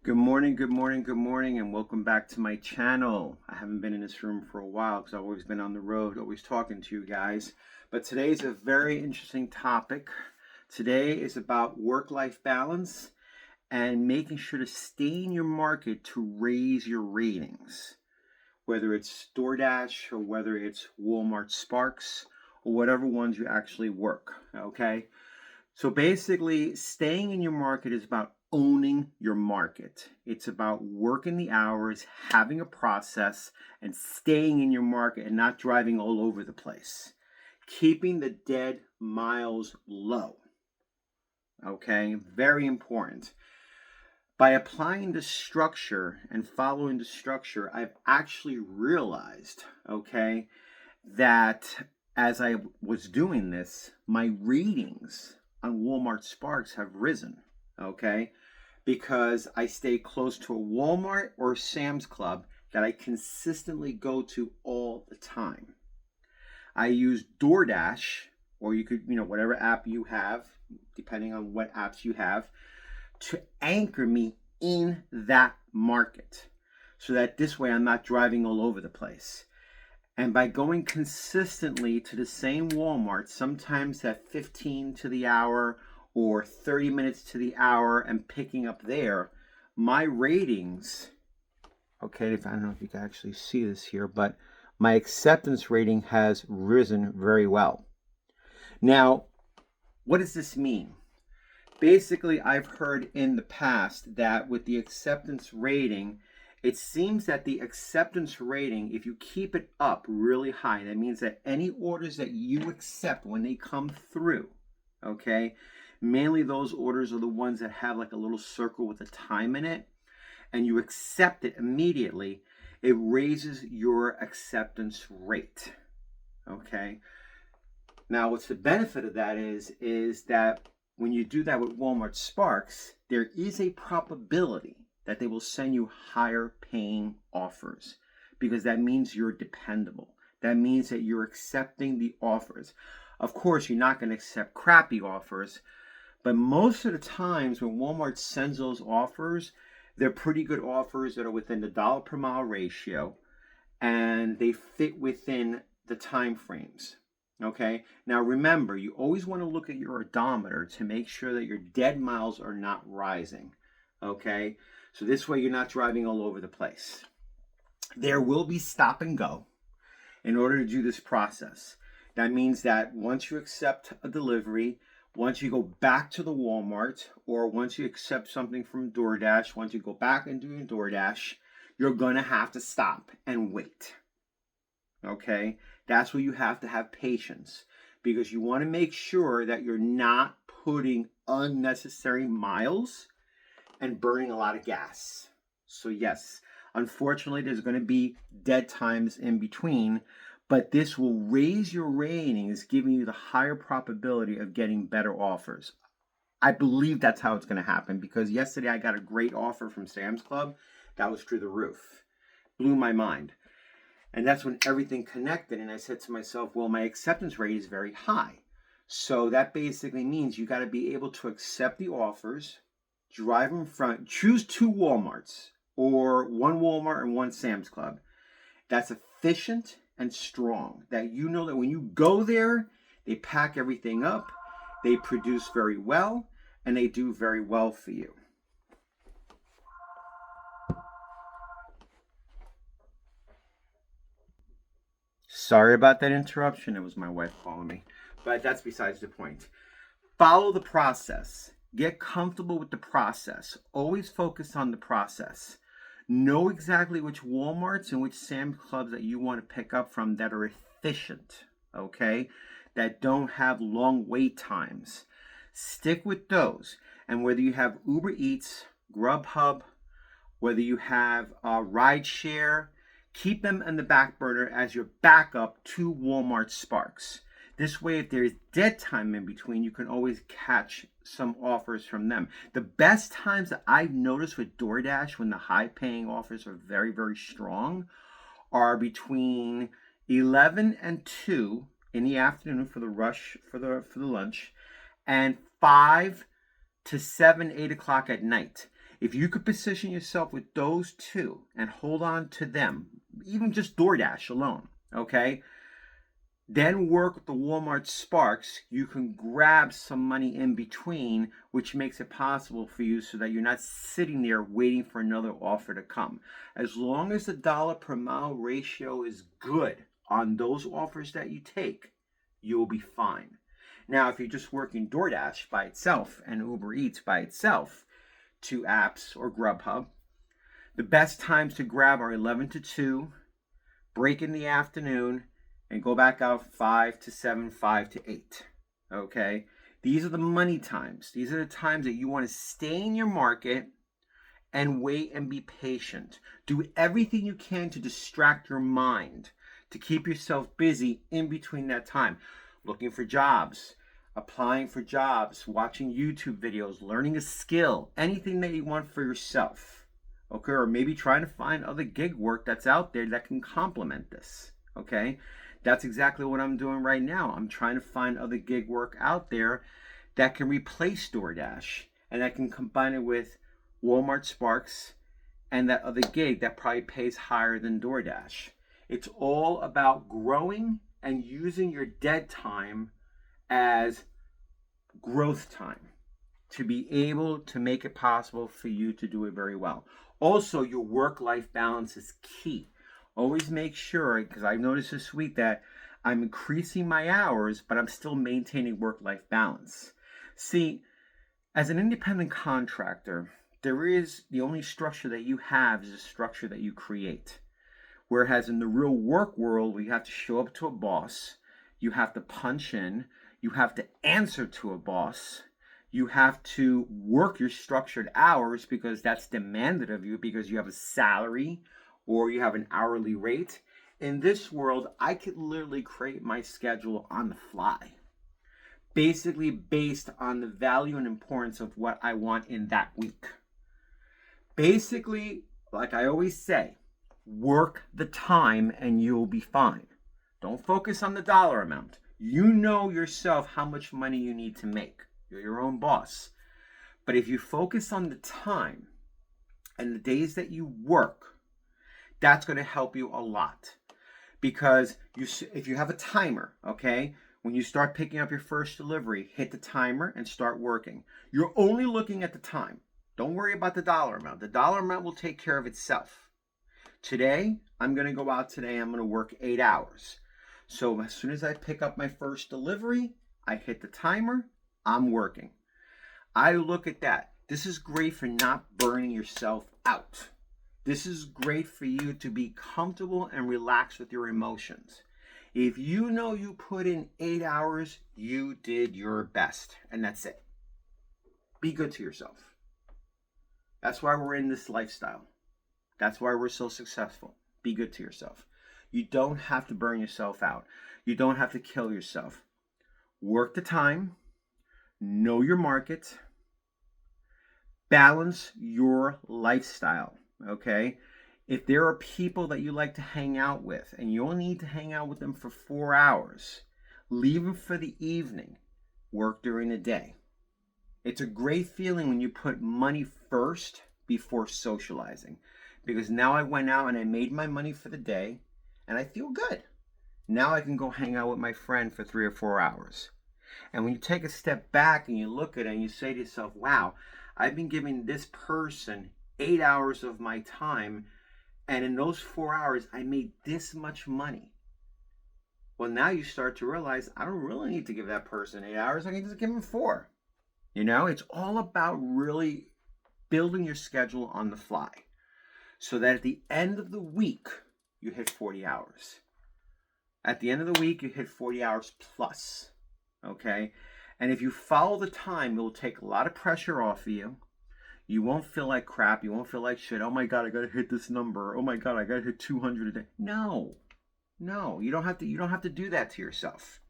Good morning, good morning, good morning, and welcome back to my channel. I haven't been in this room for a while because I've always been on the road, always talking to you guys. But today is a very interesting topic. Today is about work-life balance and making sure to stay in your market to raise your ratings. Whether it's DoorDash or whether it's Walmart Sparks or whatever ones you actually work, okay? So basically, staying in your market is about owning your market. It's about working the hours, having a process, and staying in your market and not driving all over the place. Keeping the dead miles low. Okay, very important. By applying the structure and following the structure, I've actually realized, okay, that as I was doing this, my ratings on Walmart Sparks have risen, okay? Because I stay close to a Walmart or a Sam's Club that I consistently go to all the time. I use DoorDash, or you could, whatever app you have, depending on what apps you have, to anchor me in that market so that this way I'm not driving all over the place. And by going consistently to the same Walmart, sometimes at 15 to the hour or 30 minutes to the hour and picking up there, my ratings, okay, I don't know if you can actually see this here, but my acceptance rating has risen very well. Now, what does this mean? Basically, I've heard in the past that with the acceptance rating, it seems that the acceptance rating, if you keep it up really high, that means that any orders that you accept when they come through, okay, mainly those orders are the ones that have like a little circle with a time in it, and you accept it immediately, it raises your acceptance rate, okay? Now, what's the benefit of that is that when you do that with Walmart Sparks, there is a probability that they will send you higher paying offers because that means you're dependable. That means that you're accepting the offers. Of course, you're not going to accept crappy offers, but most of the times when Walmart sends those offers, they're pretty good offers that are within the dollar per mile ratio and they fit within the time frames. Okay, now remember, you always want to look at your odometer to make sure that your dead miles are not rising. Okay, so this way you're not driving all over the place. There will be stop and go in order to do this process. That means that once you accept a delivery, once you go back to the Walmart, or once you accept something from DoorDash, once you go back and do DoorDash, you're going to have to stop and wait. Okay, that's where you have to have patience because you want to make sure that you're not putting unnecessary miles and burning a lot of gas. So yes, unfortunately, there's going to be dead times in between, but this will raise your ratings, giving you the higher probability of getting better offers. I believe that's how it's going to happen because yesterday I got a great offer from Sam's Club that was through the roof. Blew my mind. And that's when everything connected. And I said to myself, well, my acceptance rate is very high. So that basically means you got to be able to accept the offers, drive in front, choose two Walmarts or one Walmart and one Sam's Club. That's efficient and strong. That you know that when you go there, they pack everything up, they produce very well, and they do very well for you. Sorry about that interruption. It was my wife calling me. But that's besides the point. Follow the process. Get comfortable with the process. Always focus on the process. Know exactly which Walmarts and which Sam's Clubs that you want to pick up from that are efficient, okay? That don't have long wait times. Stick with those. And whether you have Uber Eats, GrubHub, whether you have rideshare, keep them in the back burner as your backup to Walmart Sparks. This way, if there's dead time in between, you can always catch some offers from them. The best times that I've noticed with DoorDash when the high paying offers are very, very strong are between 11 and 2 in the afternoon for the rush for the lunch and 5 to 7, 8 o'clock at night. If you could position yourself with those two and hold on to them, even just DoorDash alone, okay? Then work with the Walmart Sparks. You can grab some money in between, which makes it possible for you so that you're not sitting there waiting for another offer to come. As long as the dollar per mile ratio is good on those offers that you take, you'll be fine. Now, if you're just working DoorDash by itself and Uber Eats by itself, two apps or GrubHub, the best times to grab are 11 to 2, break in the afternoon, and go back out 5 to 7, 5 to 8. Okay? These are the money times. These are the times that you want to stay in your market and wait and be patient. Do everything you can to distract your mind, to keep yourself busy in between that time. Looking for jobs, applying for jobs, watching YouTube videos, learning a skill, anything that you want for yourself. Okay? Or maybe trying to find other gig work that's out there that can complement this. Okay? That's exactly what I'm doing right now. I'm trying to find other gig work out there that can replace DoorDash and that can combine it with Walmart Sparks and that other gig that probably pays higher than DoorDash. It's all about growing and using your dead time as growth time to be able to make it possible for you to do it very well. Also, your work-life balance is key. Always make sure, because I've noticed this week that I'm increasing my hours, but I'm still maintaining work-life balance. See, as an independent contractor, there is the only structure that you have is a structure that you create. Whereas in the real work world, where you have to show up to a boss, you have to punch in, you have to answer to a boss, you have to work your structured hours because that's demanded of you because you have a salary or you have an hourly rate. In this world, I could literally create my schedule on the fly, basically based on the value and importance of what I want in that week. Basically, like I always say, work the time and you'll be fine. Don't focus on the dollar amount. You know yourself how much money you need to make. You're your own boss. But if you focus on the time and the days that you work, that's going to help you a lot. Because if you have a timer, okay, when you start picking up your first delivery, hit the timer and start working. You're only looking at the time. Don't worry about the dollar amount. The dollar amount will take care of itself. Today, I'm going to go out today. I'm going to work 8 hours. So as soon as I pick up my first delivery, I hit the timer, I'm working. I look at that. This is great for not burning yourself out. This is great for you to be comfortable and relaxed with your emotions. If you know you put in 8 hours, you did your best. And that's it. Be good to yourself. That's why we're in this lifestyle. That's why we're so successful. Be good to yourself. You don't have to burn yourself out. You don't have to kill yourself. Work the time. Know your market. Balance your lifestyle. Okay? If there are people that you like to hang out with and you only need to hang out with them for 4 hours, leave them for the evening. Work during the day. It's a great feeling when you put money first before socializing. Because now I went out and I made my money for the day and I feel good. Now I can go hang out with my friend for 3 or 4 hours. And when you take a step back and you look at it and you say to yourself, wow, I've been giving this person 8 hours of my time, and in those 4 hours, I made this much money. Well, now you start to realize, I don't really need to give that person 8 hours. I can just give him 4. You know, it's all about really building your schedule on the fly so that at the end of the week, you hit 40 hours. At the end of the week, you hit 40 hours plus. Okay? And if you follow the time, it will take a lot of pressure off of you. You won't feel like crap. You won't feel like shit. Oh my God, I got to hit this number. Oh my God, I got to hit 200 a day. No, you don't have to do that to yourself.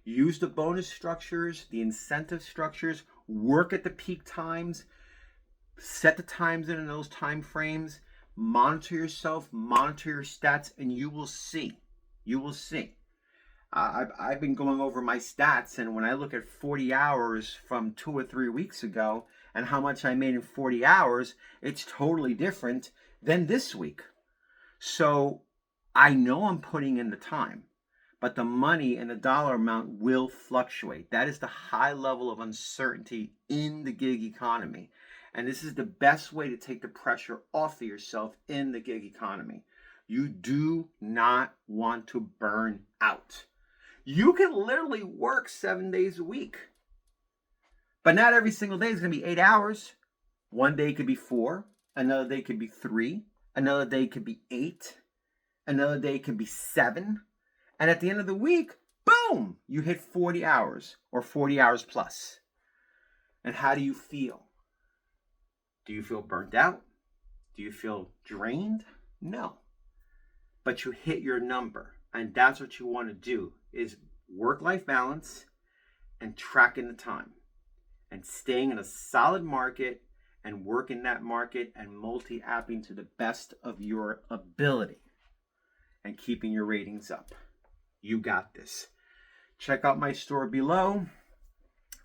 Use the bonus structures, the incentive structures, work at the peak times, set the times in those time frames, monitor yourself, monitor your stats, and you will see. You will see. I've been going over my stats, and when I look at 40 hours from 2 or 3 weeks ago, and how much I made in 40 hours, it's totally different than this week. So I know I'm putting in the time, but the money and the dollar amount will fluctuate. That is the high level of uncertainty in the gig economy. And this is the best way to take the pressure off of yourself in the gig economy. You do not want to burn out. You can literally work 7 days a week, but not every single day is going to be 8 hours. One day could be 4, another day could be 3, another day could be 8, another day could be 7. And at the end of the week, boom, you hit 40 hours or 40 hours plus. And how do you feel? Do you feel burnt out? Do you feel drained? No. But you hit your number. And that's what you want to do, is work-life balance and tracking the time and staying in a solid market and working that market and multi-apping to the best of your ability and keeping your ratings up. You got this. Check out my store below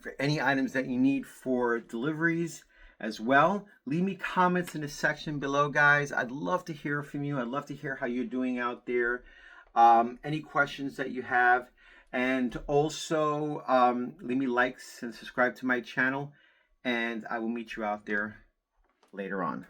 for any items that you need for deliveries as well. Leave me comments in the section below, guys. I'd love to hear from you. I'd love to hear how you're doing out there. Any questions that you have. And also leave me likes and subscribe to my channel. And I will meet you out there later on.